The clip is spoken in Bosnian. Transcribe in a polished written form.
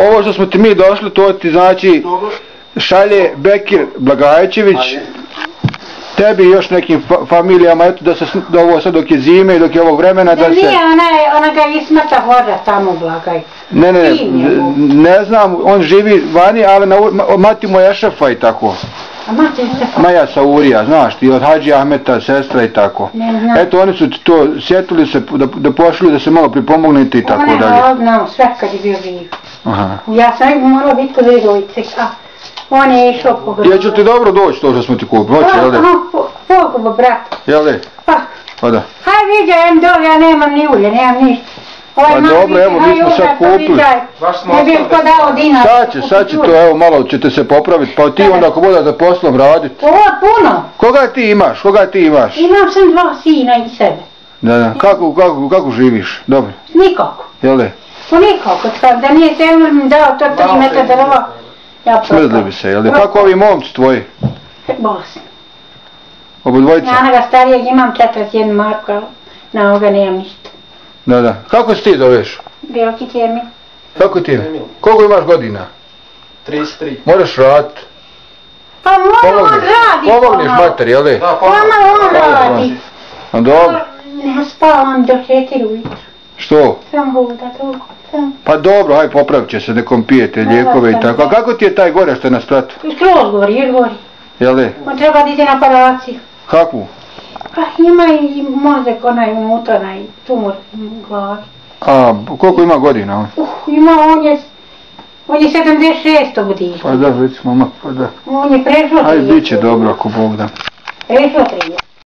Ovo što smo ti mi došli, to ti znači šalje Bekir Blagajević, tebi i još nekim familijama, eto da ovo sad dok je zime i dok je ovog vremena da se... Nije, ona ga ismata voda tamo Blagaj. Ne znam, on živi vani, ali mati mu je Ešefa i tako. A mati Ešefa? Maja Saurija, znaš ti, od Hadži Ahmeta, sestra i tako. Ne znam. Eto, oni su to sjetili se da pošli da se malo pripomognete i tako dalje. Ona je odnao sve kad je bio živ. Aha. Ja sam morala biti kod Redovice, a on je išao po grbu. Ja ću ti dobro doći to što smo ti kupili, hoće, jel' de? Pogubo, brat. Jel' de? Pa da. Haj viđajem dole, ja nemam ni ulje, nemam ništa. Pa dobro, evo mi smo sad kupili. Ne bi ko dao dinar. Sad će to, evo malo ćete se popraviti, pa ti onda ako budete za poslom raditi. Ovo je puno. Koga ti imaš? Imam sam 2 sina i sebe. Da, kako živiš? Dobro. Nikako. Jel' de? Pa nikako, da nije Semler mi dao to 3 metra drva, ja propao. Smrzli bi se, jel' de? Kako ovi momci tvoji? Bolesni. Obo dvojica? Na onoga starijeg imam 41 marku, ali na ovoga nemam ništa. Da. Kako se ti zoveš? Belkić Emil. Kako ti? Koliko imaš godina? 33. Moraš raditi. Pa on radi. Pomogneš mater, jel' de? On radi. A dobro. Ne spavam do 4 ujutro. Što? Sam hoda toliko. Pa dobro, haj popravit će se, nekom pijete lijekove i tako. A kako ti je taj gore što je na spratu? Skroz gori, još gori. Jel' de? On treba da ide na operaciju. Kakvu? Pa ima i mozak onaj unutra, onaj tumor u glavi. A koliko ima godina on? Ima, on je 76. godišnji. Pa da, već momak, pa da. On je prešao 30. Hajde, bit će dobro ako Bog da. Prešao 30.